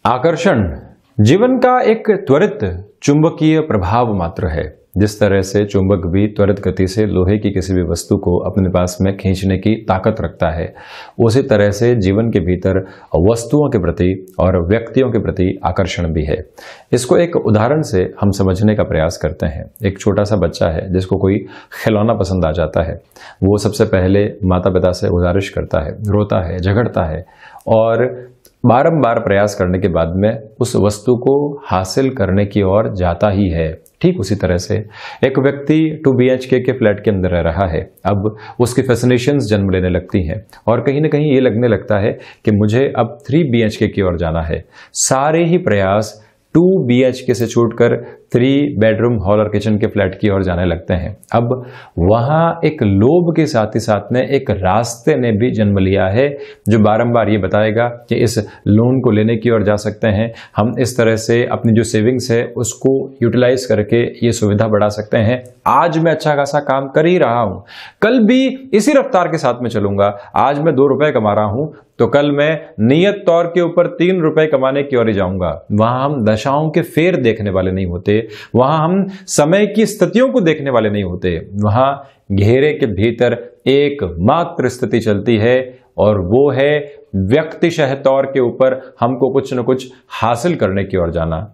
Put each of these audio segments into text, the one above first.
आकर्षण जीवन का एक त्वरित चुंबकीय प्रभाव मात्र है। जिस तरह से चुंबक भी त्वरित गति से लोहे की किसी भी वस्तु को अपने पास में खींचने की ताकत रखता है, उसी तरह से जीवन के भीतर वस्तुओं के प्रति और व्यक्तियों के प्रति आकर्षण भी है। इसको एक उदाहरण से हम समझने का प्रयास करते हैं। एक छोटा सा बच्चा है जिसको कोई खिलौना पसंद आ जाता है। वो सबसे पहले माता पिता से गुजारिश करता है, रोता है, झगड़ता है और बारंबार प्रयास करने के बाद में उस वस्तु को हासिल करने की ओर जाता ही है। ठीक उसी तरह से एक व्यक्ति 2 BHK के फ्लैट के अंदर रह रहा है। अब उसकी फैसिनेशंस जन्म लेने लगती हैं और कहीं ना कहीं ये लगने लगता है कि मुझे अब 3 BHK की ओर जाना है। सारे ही प्रयास 2 BHK से छूटकर 3 बेडरूम हॉल और किचन के फ्लैट की ओर जाने लगते हैं। अब वहां एक लोभ के साथ ही साथ में एक रास्ते ने भी जन्म लिया है जो बारंबार ये बताएगा कि इस लोन को लेने की ओर जा सकते हैं, हम इस तरह से अपनी जो सेविंग्स है उसको यूटिलाइज करके ये सुविधा बढ़ा सकते हैं। आज मैं अच्छा खासा काम कर ही रहा हूं, कल भी इसी रफ्तार के साथ में चलूंगा। आज मैं 2 रुपए कमा रहा हूं तो कल मैं नियत तौर के ऊपर 3 रुपए कमाने की ओर ही जाऊंगा। वहां हम दशाओं के फेर देखने वाले नहीं होते, वहां हम समय की स्थितियों को देखने वाले नहीं होते। वहां घेरे के भीतर एकमात्र स्थिति चलती है और वो है व्यक्तिशः तौर के ऊपर हमको कुछ न कुछ हासिल करने की ओर जाना।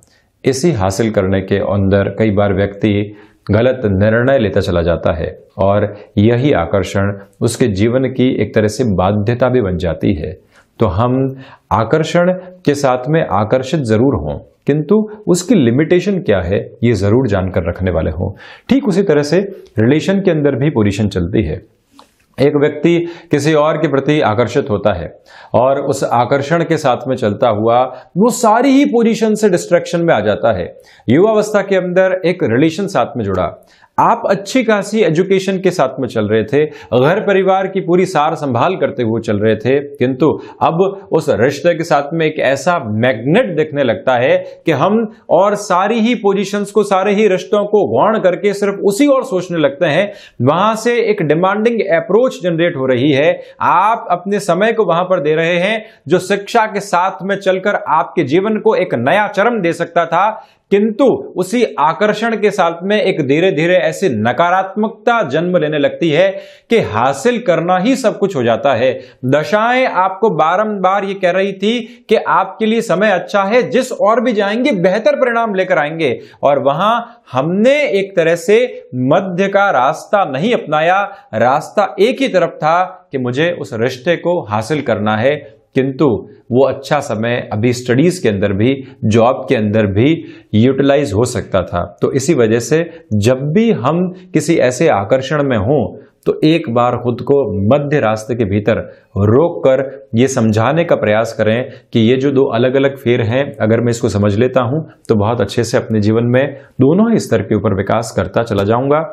इसी हासिल करने के अंदर कई बार व्यक्ति गलत निर्णय लेता चला जाता है और यही आकर्षण उसके जीवन की एक तरह से बाध्यता भी बन जाती है। तो हम आकर्षण के साथ में आकर्षित जरूर हों, किंतु उसकी लिमिटेशन क्या है ये जरूर जानकर रखने वाले हों। ठीक उसी तरह से रिलेशन के अंदर भी पोजीशन चलती है। एक व्यक्ति किसी और के प्रति आकर्षित होता है और उस आकर्षण के साथ में चलता हुआ वो सारी ही पोजीशन से डिस्ट्रैक्शन में आ जाता है। युवावस्था के अंदर एक रिलेशन साथ में जुड़ा, आप अच्छी खासी एजुकेशन के साथ में चल रहे थे, घर परिवार की पूरी सार संभाल करते हुए चल रहे थे, किंतु अब उस रिश्ते के साथ में एक ऐसा मैग्नेट दिखने लगता है कि हम और सारी ही पोजीशंस को, सारे ही रिश्तों को गौण करके सिर्फ उसी और सोचने लगते हैं। वहां से एक डिमांडिंग अप्रोच जनरेट हो रही है। आप अपने समय को वहां पर दे रहे हैं जो शिक्षा के साथ में चलकर आपके जीवन को एक नया चरम दे सकता था, किंतु उसी आकर्षण के साथ में एक धीरे धीरे ऐसी नकारात्मकता जन्म लेने लगती है कि हासिल करना ही सब कुछ हो जाता है। दशाएं आपको बारंबार ये कह रही थी कि आपके लिए समय अच्छा है, जिस और भी जाएंगे बेहतर परिणाम लेकर आएंगे, और वहां हमने एक तरह से मध्य का रास्ता नहीं अपनाया। रास्ता एक ही तरफ था कि मुझे उस रिश्ते को हासिल करना है, किंतु वो अच्छा समय अभी स्टडीज के अंदर भी, जॉब के अंदर भी यूटिलाइज हो सकता था। तो इसी वजह से जब भी हम किसी ऐसे आकर्षण में हों तो एक बार खुद को मध्य रास्ते के भीतर रोक कर ये समझाने का प्रयास करें कि ये जो 2 अलग अलग फेर हैं, अगर मैं इसको समझ लेता हूं तो बहुत अच्छे से अपने जीवन में दोनों ही स्तर के ऊपर विकास करता चला जाऊंगा।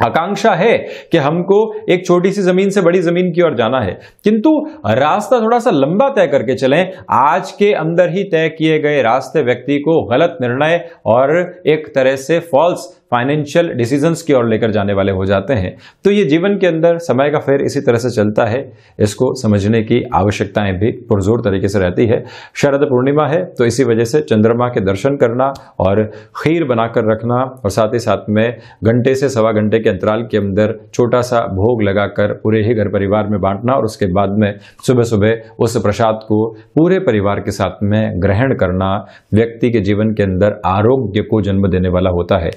आकांक्षा है कि हमको एक छोटी सी जमीन से बड़ी जमीन की ओर जाना है, किंतु रास्ता थोड़ा सा लंबा तय करके चलें। आज के अंदर ही तय किए गए रास्ते व्यक्ति को गलत निर्णय और एक तरह से फॉल्स फाइनेंशियल डिसीजंस की ओर लेकर जाने वाले हो जाते हैं। तो ये जीवन के अंदर समय का फेर इसी तरह से चलता है। इसको समझने की आवश्यकताएं भी पुरजोर तरीके से रहती है। शरद पूर्णिमा है तो इसी वजह से चंद्रमा के दर्शन करना और खीर बनाकर रखना और साथ ही साथ में घंटे से सवा घंटे के अंतराल के अंदर छोटा सा भोग लगाकर पूरे ही घर परिवार में बांटना और उसके बाद में सुबह सुबह उस प्रसाद को पूरे परिवार के साथ में ग्रहण करना व्यक्ति के जीवन के अंदर आरोग्य को जन्म देने वाला होता है,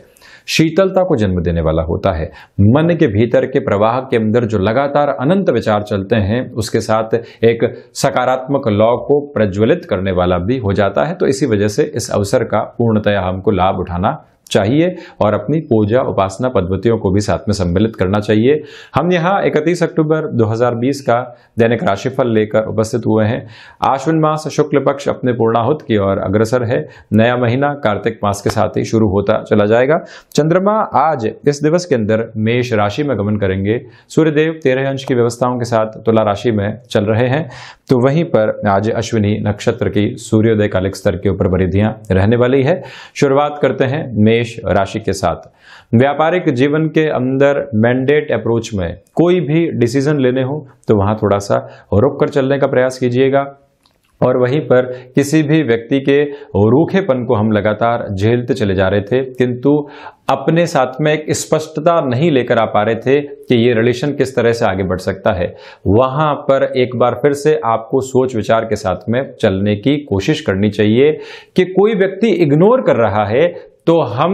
शीतलता को जन्म देने वाला होता है। मन के भीतर के प्रवाह के अंदर जो लगातार अनंत विचार चलते हैं उसके साथ एक सकारात्मक लौ को प्रज्वलित करने वाला भी हो जाता है। तो इसी वजह से इस अवसर का पूर्णतया हमको लाभ उठाना चाहिए और अपनी पूजा उपासना पद्धतियों को भी साथ में सम्मिलित करना चाहिए। हम यहाँ 31 अक्टूबर 2020 का दैनिक राशिफल लेकर उपस्थित हुए हैं। आश्विन मास शुक्ल पक्ष अपने पूर्णाहुत की ओर अग्रसर है। नया महीना कार्तिक मास के साथ ही शुरू होता चला जाएगा। चंद्रमा आज इस दिवस के अंदर मेष राशि में गमन करेंगे। सूर्यदेव 13 अंश की व्यवस्थाओं के साथ तुला राशि में चल रहे हैं, तो वहीं पर आज अश्विनी नक्षत्र की सूर्योदय कालिक स्तर के ऊपर परिधियां रहने वाली है। शुरुआत करते हैं मेष राशि के साथ। व्यापारिक जीवन के अंदर मैंडेट अप्रोच में कोई भी डिसीजन लेने हो तो वहां थोड़ा सा रुक कर चलने का प्रयास कीजिएगा। और वहीं पर किसी भी व्यक्ति के रूखेपन को हम लगातार झेलते चले जा रहे थे, किंतु अपने साथ में एक स्पष्टता नहीं लेकर आ पा रहे थे कि ये रिलेशन किस तरह से आगे बढ़ सकता है। वहां पर एक बार फिर से आपको सोच विचार के साथ में चलने की कोशिश करनी चाहिए कि कोई व्यक्ति इग्नोर कर रहा है तो हम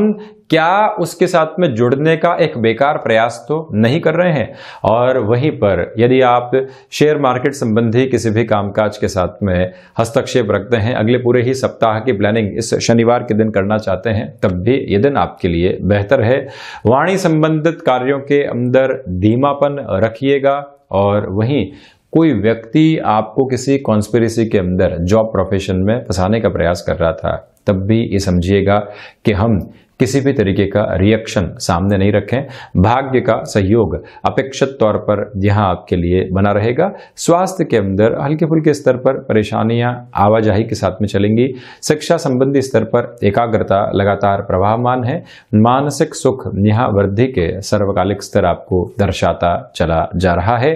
क्या उसके साथ में जुड़ने का एक बेकार प्रयास तो नहीं कर रहे हैं। और वहीं पर यदि आप शेयर मार्केट संबंधी किसी भी कामकाज के साथ में हस्तक्षेप रखते हैं, अगले पूरे ही सप्ताह की प्लानिंग इस शनिवार के दिन करना चाहते हैं, तब भी ये दिन आपके लिए बेहतर है। वाणी संबंधित कार्यों के अंदर धीमापन रखिएगा। और वहीं कोई व्यक्ति आपको किसी कॉन्स्पिरेसी के अंदर जॉब प्रोफेशन में फंसाने का प्रयास कर रहा था, तब भी ये समझिएगा कि हम किसी भी तरीके का रिएक्शन सामने नहीं रखें। भाग्य का सहयोग अपेक्षित तौर पर यहां आपके लिए बना रहेगा। स्वास्थ्य के अंदर हल्के फुल्के स्तर पर परेशानियां आवाजाही के साथ में चलेंगी। शिक्षा संबंधी स्तर पर एकाग्रता लगातार प्रवाहमान है। मानसिक सुख यहां वृद्धि के सर्वकालिक स्तर आपको दर्शाता चला जा रहा है।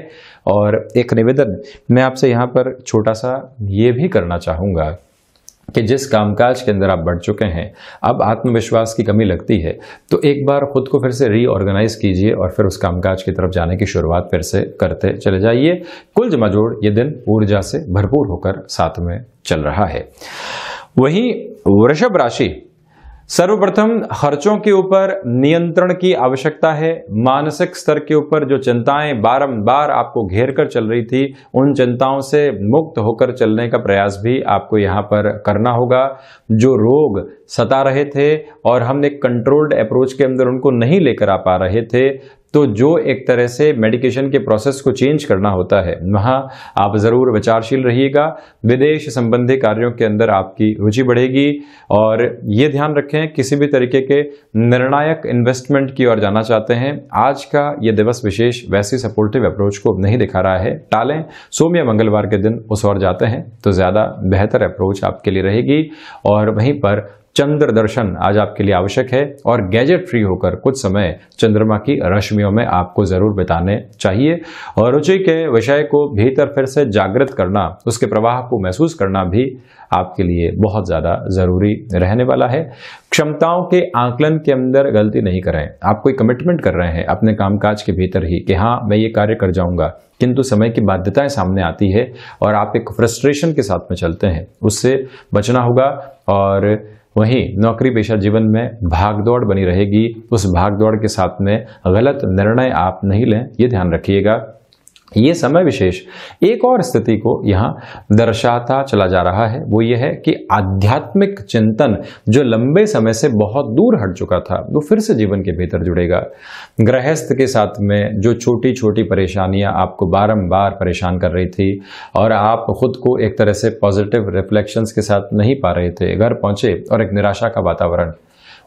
और एक निवेदन मैं आपसे यहां पर छोटा सा ये भी करना चाहूंगा कि जिस कामकाज के अंदर आप बढ़ चुके हैं, अब आत्मविश्वास की कमी लगती है, तो एक बार खुद को फिर से रीऑर्गेनाइज कीजिए और फिर उस कामकाज की तरफ जाने की शुरुआत फिर से करते चले जाइए। कुल जमाजोड़ ये दिन ऊर्जा से भरपूर होकर साथ में चल रहा है। वहीं वृषभ राशि, सर्वप्रथम खर्चों के ऊपर नियंत्रण की आवश्यकता है। मानसिक स्तर के ऊपर जो चिंताएं बारंबार आपको घेर कर चल रही थी, उन चिंताओं से मुक्त होकर चलने का प्रयास भी आपको यहां पर करना होगा। जो रोग सता रहे थे और हम एक कंट्रोल्ड अप्रोच के अंदर उनको नहीं लेकर आ पा रहे थे, तो जो एक तरह से मेडिकेशन के प्रोसेस को चेंज करना होता है, वहां आप जरूर विचारशील रहिएगा। विदेश संबंधी कार्यों के अंदर आपकी रुचि बढ़ेगी। और ये ध्यान रखें, किसी भी तरीके के निर्णायक इन्वेस्टमेंट की ओर जाना चाहते हैं, आज का ये दिवस विशेष वैसी सपोर्टिव अप्रोच को नहीं दिखा रहा है, टालें। सोम या मंगलवार के दिन उस ओर जाते हैं तो ज्यादा बेहतर अप्रोच आपके लिए रहेगी। और वहीं पर चंद्र दर्शन आज आपके लिए आवश्यक है और गैजेट फ्री होकर कुछ समय चंद्रमा की रश्मियों में आपको जरूर बिताने चाहिए। और रुचि के विषय को भीतर फिर से जागृत करना, उसके प्रवाह को महसूस करना भी आपके लिए बहुत ज्यादा जरूरी रहने वाला है। क्षमताओं के आकलन के अंदर गलती नहीं करें। आप कोई कमिटमेंट कर रहे हैं अपने कामकाज के भीतर ही कि हाँ मैं ये कार्य कर जाऊंगा, किंतु समय की बाध्यताएं सामने आती है और आप एक फ्रस्ट्रेशन के साथ में चलते हैं, उससे बचना होगा। और वहीं नौकरी पेशा जीवन में भागदौड़ बनी रहेगी। उस भागदौड़ के साथ में गलत निर्णय आप नहीं लें, ये ध्यान रखिएगा। ये समय विशेष एक और स्थिति को यहाँ दर्शाता चला जा रहा है, वो ये है कि आध्यात्मिक चिंतन जो लंबे समय से बहुत दूर हट चुका था, वो फिर से जीवन के भीतर जुड़ेगा। गृहस्थ के साथ में जो छोटी छोटी परेशानियां आपको बारंबार परेशान कर रही थी और आप खुद को एक तरह से पॉजिटिव रिफ्लेक्शंस के साथ नहीं पा रहे थे, घर पहुंचे और एक निराशा का वातावरण,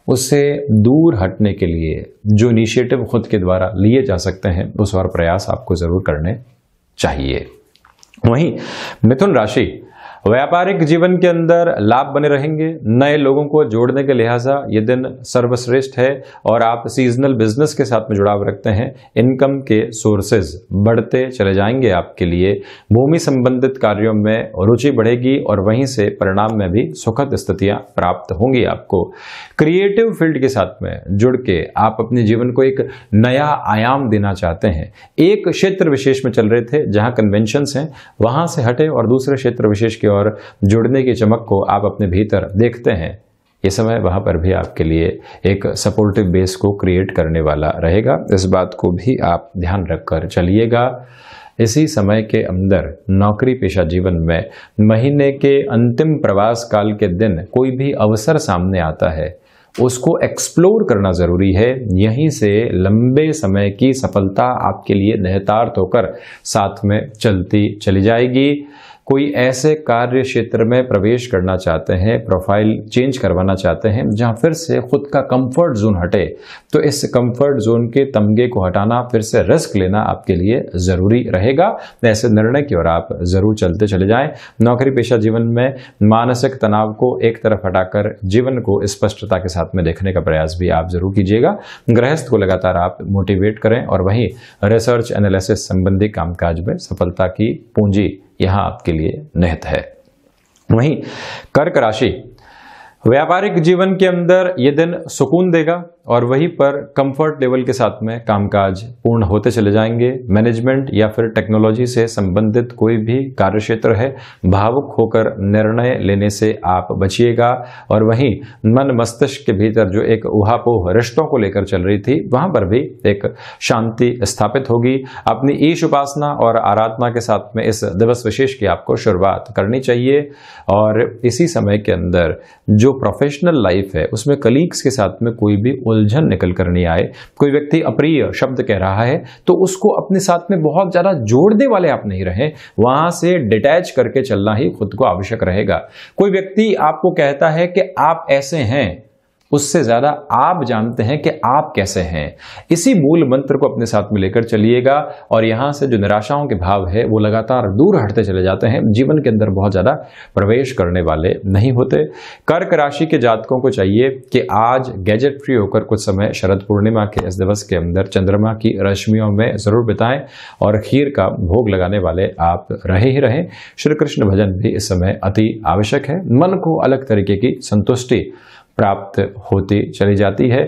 उससे दूर हटने के लिए जो इनिशिएटिव खुद के द्वारा लिए जा सकते हैं, उस और प्रयास आपको जरूर करने चाहिए। वहीं मिथुन राशि, व्यापारिक जीवन के अंदर लाभ बने रहेंगे। नए लोगों को जोड़ने के लिहाजा ये दिन सर्वश्रेष्ठ है और आप सीजनल बिजनेस के साथ में जुड़ाव रखते हैं, इनकम के सोर्सेज बढ़ते चले जाएंगे आपके लिए। भूमि संबंधित कार्यों में रुचि बढ़ेगी और वहीं से परिणाम में भी सुखद स्थितियां प्राप्त होंगी आपको। क्रिएटिव फील्ड के साथ में जुड़ के आप अपने जीवन को एक नया आयाम देना चाहते हैं। एक क्षेत्र विशेष में चल रहे थे जहां कन्वेंशंस हैं, वहां से हटे और दूसरे क्षेत्र विशेष के और जुड़ने की चमक को आप अपने भीतर देखते हैं। ये समय वहां पर भी आपके लिए एक सपोर्टिव बेस को क्रिएट करने वाला रहेगा। इस बात को भी आप ध्यान रखकर चलिएगा। इसी समय के अंदर नौकरी पेशा जीवन में महीने के अंतिम प्रवास काल के दिन कोई भी अवसर सामने आता है, उसको एक्सप्लोर करना जरूरी है। यहीं से लंबे समय की सफलता आपके लिए निहितार्थ होकर साथ में चलती चली जाएगी। कोई ऐसे कार्य क्षेत्र में प्रवेश करना चाहते हैं, प्रोफाइल चेंज करवाना चाहते हैं जहां फिर से खुद का कंफर्ट जोन हटे, तो इस कंफर्ट जोन के तमगे को हटाना, फिर से रिस्क लेना आपके लिए जरूरी रहेगा। ऐसे निर्णय की ओर आप जरूर चलते चले जाएं। नौकरी पेशा जीवन में मानसिक तनाव को एक तरफ हटाकर जीवन को स्पष्टता के साथ में देखने का प्रयास भी आप जरूर कीजिएगा। गृहस्थ को लगातार आप मोटिवेट करें और वहीं रिसर्च एनालिसिस संबंधी कामकाज में सफलता की पूंजी यहाँ आपके लिए निहित है। वहीं कर्क राशि, व्यापारिक जीवन के अंदर ये दिन सुकून देगा और वहीं पर कंफर्ट लेवल के साथ में कामकाज पूर्ण होते चले जाएंगे। मैनेजमेंट या फिर टेक्नोलॉजी से संबंधित कोई भी कार्य क्षेत्र है, भावुक होकर निर्णय लेने से आप बचिएगा। और वहीं मन मस्तिष्क के भीतर जो एक उहापोह रिश्तों को लेकर चल रही थी, वहां पर भी एक शांति स्थापित होगी। अपनी ईश उपासना और आराधना के साथ में इस दिवस विशेष की आपको शुरुआत करनी चाहिए। और इसी समय के अंदर जो प्रोफेशनल लाइफ है उसमें कलीग्स के साथ में कोई भी उलझन निकल कर नहीं आए। कोई व्यक्ति अप्रिय शब्द कह रहा है तो उसको अपने साथ में बहुत ज्यादा जोड़ने वाले आप नहीं रहे, वहां से डिटैच करके चलना ही खुद को आवश्यक रहेगा। कोई व्यक्ति आपको कहता है कि आप ऐसे हैं, उससे ज्यादा आप जानते हैं कि आप कैसे हैं। इसी मूल मंत्र को अपने साथ में लेकर चलिएगा और यहां से जो निराशाओं के भाव है वो लगातार दूर हटते चले जाते हैं, जीवन के अंदर बहुत ज्यादा प्रवेश करने वाले नहीं होते। कर्क राशि के जातकों को चाहिए कि आज गैजेट फ्री होकर कुछ समय शरद पूर्णिमा के इस दिवस के अंदर चंद्रमा की रश्मियों में जरूर बिताएं और खीर का भोग लगाने वाले आप रहे ही रहें। श्री कृष्ण भजन भी इस समय अति आवश्यक है। मन को अलग तरीके की संतुष्टि प्राप्त होती चली जाती है।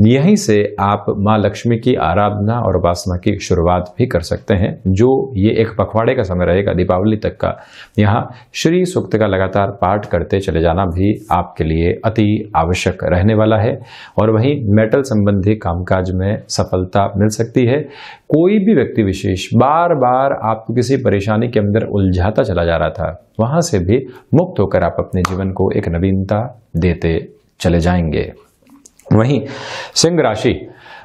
यहीं से आप मां लक्ष्मी की आराधना और उपासना की शुरुआत भी कर सकते हैं, जो ये एक पखवाड़े का समय रहेगा दीपावली तक का। यहाँ श्री सूक्त का लगातार पाठ करते चले जाना भी आपके लिए अति आवश्यक रहने वाला है। और वहीं मेटल संबंधी कामकाज में सफलता मिल सकती है। कोई भी व्यक्ति विशेष बार बार आपको किसी परेशानी के अंदर उलझाता चला जा रहा था, वहां से भी मुक्त होकर आप अपने जीवन को एक नवीनता देते चले जाएंगे। वहीं सिंह राशि,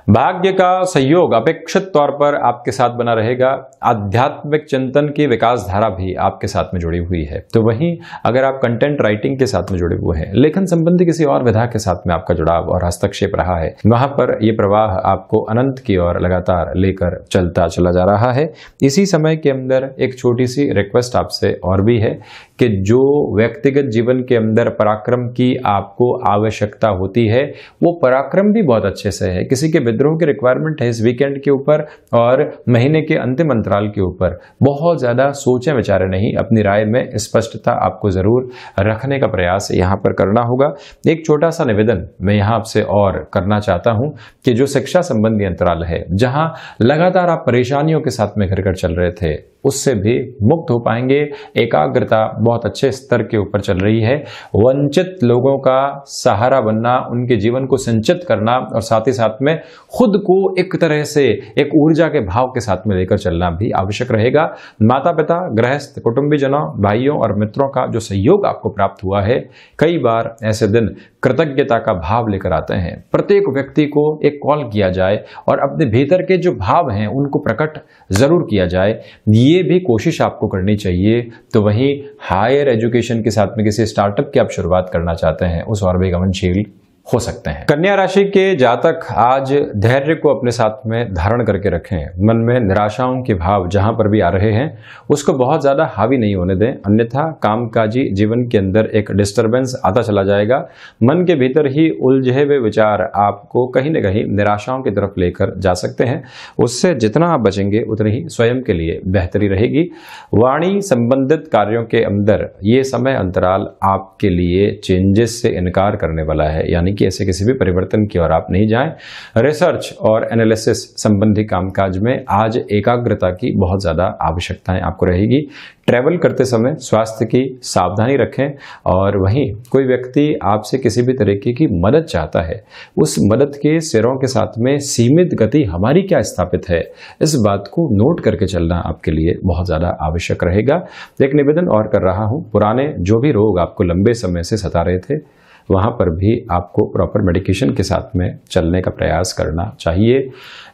भाग्य का सहयोग अपेक्षित तौर पर आपके साथ बना रहेगा। आध्यात्मिक चिंतन की विकास धारा भी आपके साथ में जुड़ी हुई है। तो वहीं अगर आप कंटेंट राइटिंग के साथ में जुड़े हुए हैं, लेखन संबंधी किसी और विधा के साथ में आपका जुड़ाव और हस्तक्षेप रहा है, वहां पर यह प्रवाह आपको अनंत की ओर लगातार लेकर चलता चला जा रहा है। इसी समय के अंदर एक छोटी सी रिक्वेस्ट आपसे और भी है कि जो व्यक्तिगत जीवन के अंदर पराक्रम की आपको आवश्यकता होती है, वो पराक्रम भी बहुत अच्छे से है। किसी के विद्रोह की रिक्वायरमेंट है इस वीकेंड के ऊपर और महीने के अंतिम अंतराल के ऊपर, बहुत ज्यादा सोचें विचारें नहीं, अपनी राय में स्पष्टता आपको जरूर रखने का प्रयास यहां पर करना होगा। एक छोटा सा निवेदन मैं यहां आपसे और करना चाहता हूं कि जो शिक्षा संबंधी अंतराल है, जहां लगातार आप परेशानियों के साथ में घर चल रहे थे, उससे भी मुक्त हो पाएंगे। एकाग्रता बहुत अच्छे स्तर के ऊपर चल रही है। वंचित लोगों का सहारा बनना, उनके जीवन को संचित करना और साथ ही साथ में खुद को एक तरह से एक ऊर्जा के भाव के साथ में लेकर चलना भी आवश्यक रहेगा। माता पिता, गृहस्थ, कुटुंबीजनों, भाइयों और मित्रों का जो सहयोग आपको प्राप्त हुआ है, कई बार ऐसे दिन कृतज्ञता का भाव लेकर आते हैं। प्रत्येक व्यक्ति को एक कॉल किया जाए और अपने भीतर के जो भाव हैं उनको प्रकट जरूर किया जाए, ये भी कोशिश आपको करनी चाहिए। तो वहीं हायर एजुकेशन के साथ में किसी स्टार्टअप की आप शुरुआत करना चाहते हैं, उस और भी गमनशील हो सकते हैं। कन्या राशि के जातक आज धैर्य को अपने साथ में धारण करके रखें। मन में निराशाओं के भाव जहां पर भी आ रहे हैं उसको बहुत ज्यादा हावी नहीं होने दें, अन्यथा कामकाजी जीवन के अंदर एक डिस्टरबेंस आता चला जाएगा। मन के भीतर ही उलझे हुए विचार आपको कहीं न कहीं निराशाओं की तरफ लेकर जा सकते हैं। उससे जितना आप बचेंगे उतनी ही स्वयं के लिए बेहतरी रहेगी। वाणी संबंधित कार्यों के अंदर ये समय अंतराल आपके लिए चेंजेस से इनकार करने वाला है, यानी कि ऐसे किसी भी परिवर्तन की ओर आप नहीं जाएं। रिसर्च और एनालिसिस संबंधी कामकाज में आज एकाग्रता की बहुत ज्यादा आवश्यकताएं आपको रहेगी। ट्रैवल करते समय स्वास्थ्य की सावधानी रखें। और वहीं कोई व्यक्ति आपसे किसी भी तरीके की मदद चाहता है, उस मदद के सिरों के साथ में सीमित गति हमारी क्या स्थापित है, इस बात को नोट करके चलना आपके लिए बहुत ज्यादा आवश्यक रहेगा। एक निवेदन और कर रहा हूं, पुराने जो भी रोग आपको लंबे समय से सता रहे थे, वहां पर भी आपको प्रॉपर मेडिकेशन के साथ में चलने का प्रयास करना चाहिए।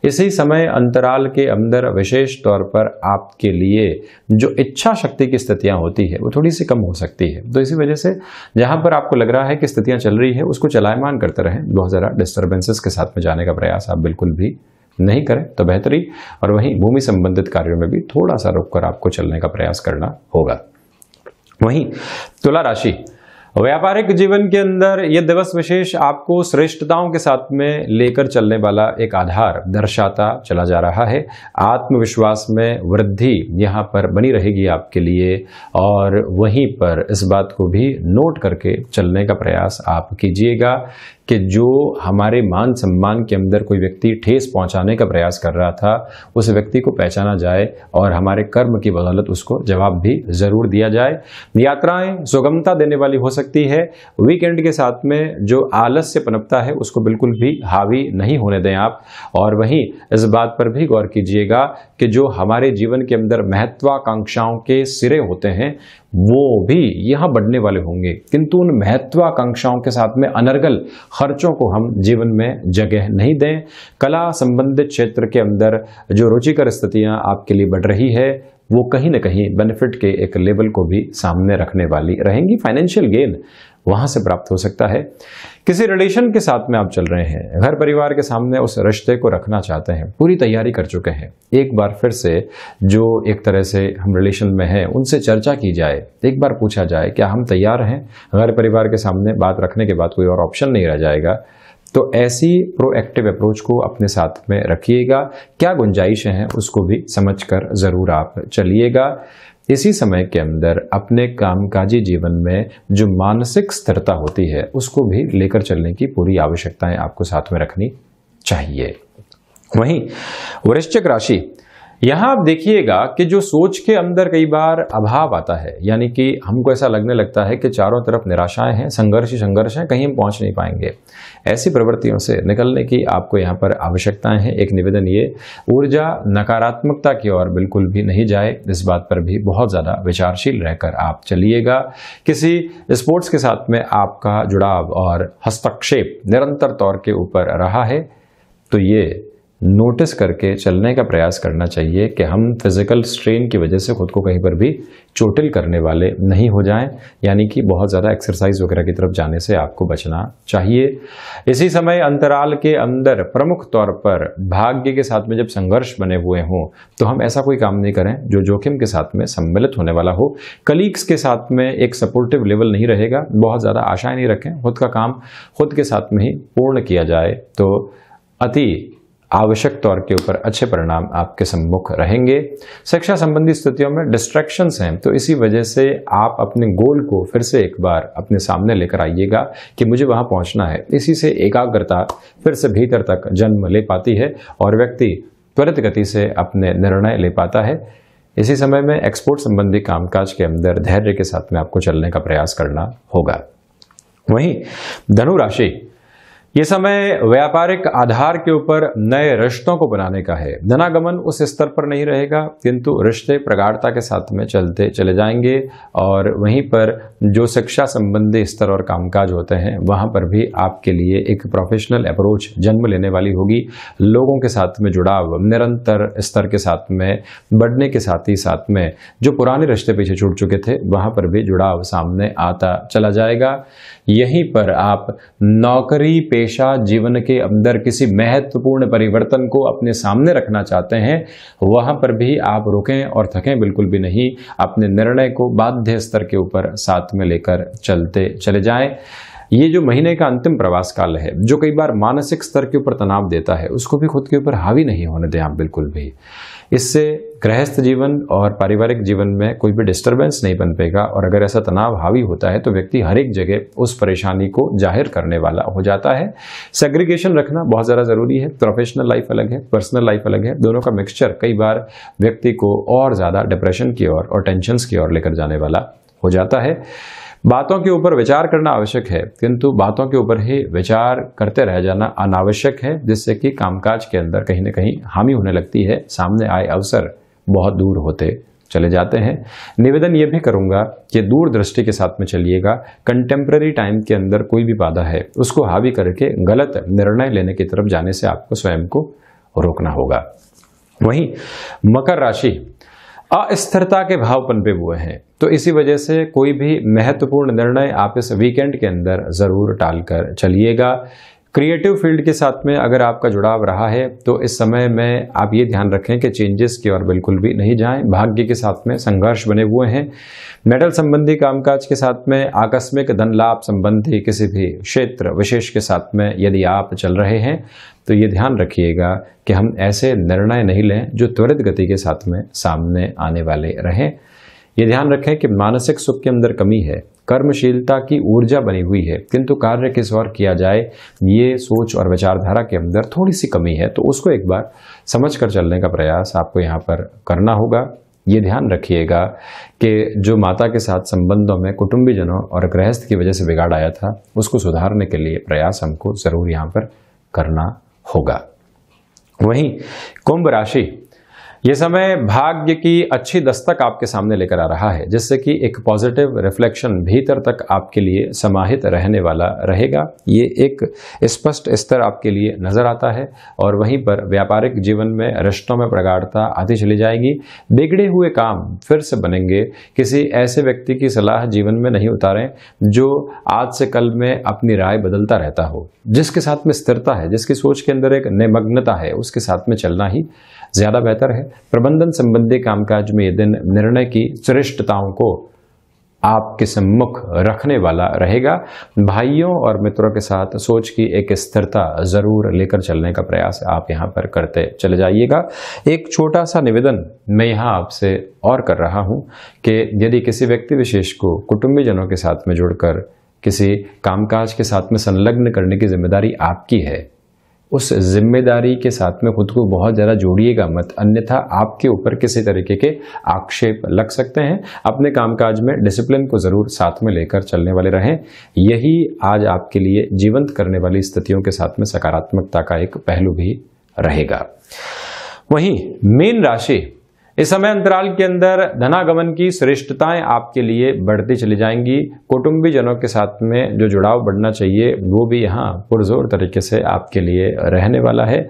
इसी समय अंतराल के अंदर विशेष तौर पर आपके लिए जो इच्छा शक्ति की स्थितियां होती है वो थोड़ी सी कम हो सकती है। तो इसी वजह से जहां पर आपको लग रहा है कि स्थितियां चल रही है, उसको चलायमान करते रहें। बहुत ज़्यादा डिस्टर्बेंसेस के साथ में जाने का प्रयास आप बिल्कुल भी नहीं करें तो बेहतरी। और वहीं भूमि संबंधित कार्यों में भी थोड़ा सा रुक कर आपको चलने का प्रयास करना होगा। वहीं तुला राशि, व्यापारिक जीवन के अंदर यह दिवस विशेष आपको श्रेष्ठताओं के साथ में लेकर चलने वाला एक आधार दर्शाता चला जा रहा है। आत्मविश्वास में वृद्धि यहाँ पर बनी रहेगी आपके लिए, और वहीं पर इस बात को भी नोट करके चलने का प्रयास आप कीजिएगा कि जो हमारे मान सम्मान के अंदर कोई व्यक्ति ठेस पहुंचाने का प्रयास कर रहा था, उस व्यक्ति को पहचाना जाए और हमारे कर्म की बदौलत उसको जवाब भी जरूर दिया जाए। यात्राएं सुगमता देने वाली हो सकती है। वीकेंड के साथ में जो आलस्य पनपता है उसको बिल्कुल भी हावी नहीं होने दें आप। और वहीं इस बात पर भी गौर कीजिएगा कि जो हमारे जीवन के अंदर महत्वाकांक्षाओं के सिरे होते हैं वो भी यहाँ बढ़ने वाले होंगे, किंतु उन महत्वाकांक्षाओं के साथ में अनर्गल खर्चों को हम जीवन में जगह नहीं दें। कला संबंधित क्षेत्र के अंदर जो रुचिकर स्थितियां आपके लिए बढ़ रही है वो कहीं ना कहीं बेनिफिट के एक लेवल को भी सामने रखने वाली रहेंगी। फाइनेंशियल गेन वहां से प्राप्त हो सकता है। किसी रिलेशन के साथ में आप चल रहे हैं, घर परिवार के सामने उस रिश्ते को रखना चाहते हैं, पूरी तैयारी कर चुके हैं, एक बार फिर से जो एक तरह से हम रिलेशन में हैं उनसे चर्चा की जाए, एक बार पूछा जाए क्या हम तैयार हैं। घर परिवार के सामने बात रखने के बाद कोई और ऑप्शन नहीं रह जाएगा। तो ऐसी प्रोएक्टिव अप्रोच को अपने साथ में रखिएगा। क्या गुंजाइश हैं उसको भी समझकर जरूर आप चलिएगा। इसी समय के अंदर अपने कामकाजी जीवन में जो मानसिक स्थिरता होती है उसको भी लेकर चलने की पूरी आवश्यकताएं आपको साथ में रखनी चाहिए। वहीं वृश्चिक राशि, यहां आप देखिएगा कि जो सोच के अंदर कई बार अभाव आता है, यानी कि हमको ऐसा लगने लगता है कि चारों तरफ निराशाएं हैं, संघर्ष ही संघर्ष है, कहीं हम पहुंच नहीं पाएंगे। ऐसी प्रवृत्तियों से निकलने की आपको यहां पर आवश्यकताएं हैं। एक निवेदन ये, ऊर्जा नकारात्मकता की ओर बिल्कुल भी नहीं जाए, इस बात पर भी बहुत ज्यादा विचारशील रहकर आप चलिएगा। किसी स्पोर्ट्स के साथ में आपका जुड़ाव और हस्तक्षेप निरंतर तौर के ऊपर रहा है तो ये नोटिस करके चलने का प्रयास करना चाहिए कि हम फिजिकल स्ट्रेन की वजह से खुद को कहीं पर भी चोटिल करने वाले नहीं हो जाएं, यानी कि बहुत ज़्यादा एक्सरसाइज वगैरह की तरफ जाने से आपको बचना चाहिए। इसी समय अंतराल के अंदर प्रमुख तौर पर भाग्य के साथ में जब संघर्ष बने हुए हों तो हम ऐसा कोई काम नहीं करें जो जोखिम के साथ में सम्मिलित होने वाला हो। कलीग्स के साथ में एक सपोर्टिव लेवल नहीं रहेगा, बहुत ज़्यादा आशाएं नहीं रखें, खुद का काम खुद के साथ में ही पूर्ण किया जाए तो अति आवश्यक तौर के ऊपर अच्छे परिणाम आपके सम्मुख रहेंगे। शिक्षा संबंधी स्थितियों में डिस्ट्रैक्शंस हैं, तो इसी वजह से आप अपने गोल को फिर से एक बार अपने सामने लेकर आइएगा कि मुझे वहां पहुंचना है। इसी से एकाग्रता फिर से भीतर तक जन्म ले पाती है और व्यक्ति त्वरित गति से अपने निर्णय ले पाता है। इसी समय में एक्सपोर्ट संबंधी कामकाज के अंदर धैर्य के साथ में आपको चलने का प्रयास करना होगा। वहीं धनु राशि, ये समय व्यापारिक आधार के ऊपर नए रिश्तों को बनाने का है। धनागमन उस स्तर पर नहीं रहेगा, किंतु रिश्ते प्रगाढ़ता के साथ में चलते चले जाएंगे और वहीं पर जो शिक्षा संबंधी स्तर और कामकाज होते हैं वहां पर भी आपके लिए एक प्रोफेशनल अप्रोच जन्म लेने वाली होगी। लोगों के साथ में जुड़ाव निरंतर स्तर के साथ में बढ़ने के साथ ही साथ में जो पुराने रिश्ते पीछे छूट चुके थे वहां पर भी जुड़ाव सामने आता चला जाएगा। यहीं पर आप नौकरी पेशा जीवन के अंदर किसी महत्वपूर्ण परिवर्तन को अपने सामने रखना चाहते हैं, वहां पर भी आप रुकें और थकें बिल्कुल भी नहीं। अपने निर्णय को बाध्य स्तर के ऊपर साथ में लेकर चलते चले जाएं। ये जो महीने का अंतिम प्रवास काल है जो कई बार मानसिक स्तर के ऊपर तनाव देता है, उसको भी खुद के ऊपर हावी नहीं होने दें आप बिल्कुल भी। इससे गृहस्थ जीवन और पारिवारिक जीवन में कोई भी डिस्टरबेंस नहीं बन पाएगा और अगर ऐसा तनाव हावी होता है तो व्यक्ति हर एक जगह उस परेशानी को जाहिर करने वाला हो जाता है। सेग्रीगेशन रखना बहुत ज़्यादा ज़रूरी है। प्रोफेशनल लाइफ अलग है, पर्सनल लाइफ अलग है, दोनों का मिक्सचर कई बार व्यक्ति को और ज़्यादा डिप्रेशन की ओर और टेंशन्स की ओर लेकर जाने वाला हो जाता है। बातों के ऊपर विचार करना आवश्यक है, किंतु बातों के ऊपर ही विचार करते रह जाना अनावश्यक है, जिससे कि कामकाज के अंदर कहीं ना कहीं हानि होने लगती है, सामने आए अवसर बहुत दूर होते चले जाते हैं। निवेदन ये भी करूंगा कि दूरदृष्टि के साथ में चलिएगा। कंटेम्प्रेरी टाइम के अंदर कोई भी बाधा है उसको हावी करके गलत निर्णय लेने की तरफ जाने से आपको स्वयं को रोकना होगा। वहीं मकर राशि, अस्थिरता के भाव पनपे हुए हैं, तो इसी वजह से कोई भी महत्वपूर्ण निर्णय आप इस वीकेंड के अंदर जरूर टालकर चलिएगा। क्रिएटिव फील्ड के साथ में अगर आपका जुड़ाव रहा है तो इस समय में आप ये ध्यान रखें कि चेंजेस की ओर बिल्कुल भी नहीं जाएं। भाग्य के साथ में संघर्ष बने हुए हैं। मेटल संबंधी कामकाज के साथ में आकस्मिक धन लाभ संबंधी किसी भी क्षेत्र विशेष के साथ में यदि आप चल रहे हैं तो ये ध्यान रखिएगा कि हम ऐसे निर्णय नहीं लें जो त्वरित गति के साथ में सामने आने वाले रहें। ये ध्यान रखें कि मानसिक सुख के अंदर कमी है, कर्मशीलता की ऊर्जा बनी हुई है, किंतु कार्य किस ओर किया जाए ये सोच और विचारधारा के अंदर थोड़ी सी कमी है, तो उसको एक बार समझ कर चलने का प्रयास आपको यहाँ पर करना होगा। ये ध्यान रखिएगा कि जो माता के साथ संबंधों में कुटुंबीजनों और गृहस्थ की वजह से बिगाड़ आया था उसको सुधारने के लिए प्रयास हमको जरूर यहाँ पर करना होगा। वहीं कुंभ राशि, ये समय भाग्य की अच्छी दस्तक आपके सामने लेकर आ रहा है, जिससे कि एक पॉजिटिव रिफ्लेक्शन भीतर तक आपके लिए समाहित रहने वाला रहेगा। ये एक स्पष्ट स्तर आपके लिए नजर आता है और वहीं पर व्यापारिक जीवन में रिश्तों में प्रगाढ़ता आती चली जाएगी। बिगड़े हुए काम फिर से बनेंगे। किसी ऐसे व्यक्ति की सलाह जीवन में नहीं उतारें जो आज से कल में अपनी राय बदलता रहता हो। जिसके साथ में स्थिरता है, जिसकी सोच के अंदर एक निमग्नता है, उसके साथ में चलना ही ज्यादा बेहतर है। प्रबंधन संबंधी कामकाज में यह दिन निर्णय की श्रेष्ठताओं को आपके सम्मुख रखने वाला रहेगा। भाइयों और मित्रों के साथ सोच की एक स्थिरता जरूर लेकर चलने का प्रयास आप यहाँ पर करते चले जाइएगा। एक छोटा सा निवेदन मैं यहाँ आपसे और कर रहा हूँ कि यदि किसी व्यक्ति विशेष को कुटुंबीजनों के साथ में जुड़कर किसी कामकाज के साथ में संलग्न करने की जिम्मेदारी आपकी है, उस जिम्मेदारी के साथ में खुद को बहुत ज़्यादा जोड़िएगा मत, अन्यथा आपके ऊपर किसी तरीके के आक्षेप लग सकते हैं। अपने कामकाज में डिसिप्लिन को ज़रूर साथ में लेकर चलने वाले रहें। यही आज आपके लिए जीवंत करने वाली स्थितियों के साथ में सकारात्मकता का एक पहलू भी रहेगा। वहीं मीन राशि, इस समय अंतराल के अंदर धनागमन की श्रेष्ठताएं आपके लिए बढ़ती चली जाएंगी। कुटुंबीजनों के साथ में जो जुड़ाव बढ़ना चाहिए वो भी यहाँ पुरजोर तरीके से आपके लिए रहने वाला है।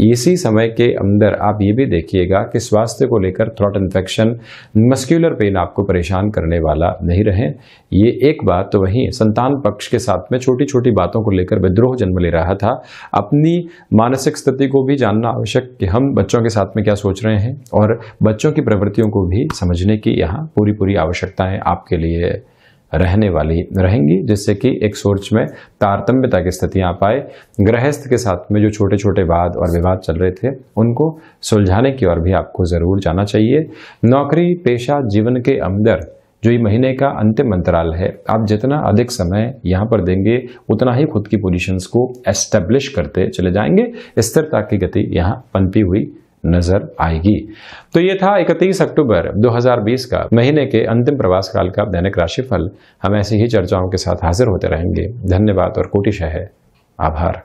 इसी समय के अंदर आप ये भी देखिएगा कि स्वास्थ्य को लेकर थ्रोट इन्फेक्शन, मस्क्यूलर पेन आपको परेशान करने वाला नहीं रहे। ये एक बात। तो वहीं संतान पक्ष के साथ में छोटी छोटी बातों को लेकर विद्रोह जन्म ले रहा था। अपनी मानसिक स्थिति को भी जानना आवश्यक कि हम बच्चों के साथ में क्या सोच रहे हैं और बच्चों की प्रवृत्तियों को भी समझने की यहाँ पूरी आवश्यकताएं आपके लिए रहने वाली रहेंगी, जिससे कि एक सोच में तारतम्यता की स्थितियां आ पाए। गृहस्थ के साथ में जो छोटे छोटे वाद और विवाद चल रहे थे उनको सुलझाने की ओर भी आपको जरूर जाना चाहिए। नौकरी पेशा जीवन के अंदर जो ये महीने का अंतिम अंतराल है, आप जितना अधिक समय यहाँ पर देंगे उतना ही खुद की पोजीशंस को एस्टेब्लिश करते चले जाएंगे। स्थिरता की गति यहाँ पनपी हुई नजर आएगी। तो ये था 31 अक्टूबर 2020 का महीने के अंतिम प्रवास काल का दैनिक राशिफल। हम ऐसी ही चर्चाओं के साथ हाजिर होते रहेंगे। धन्यवाद और कोटिशः आभार।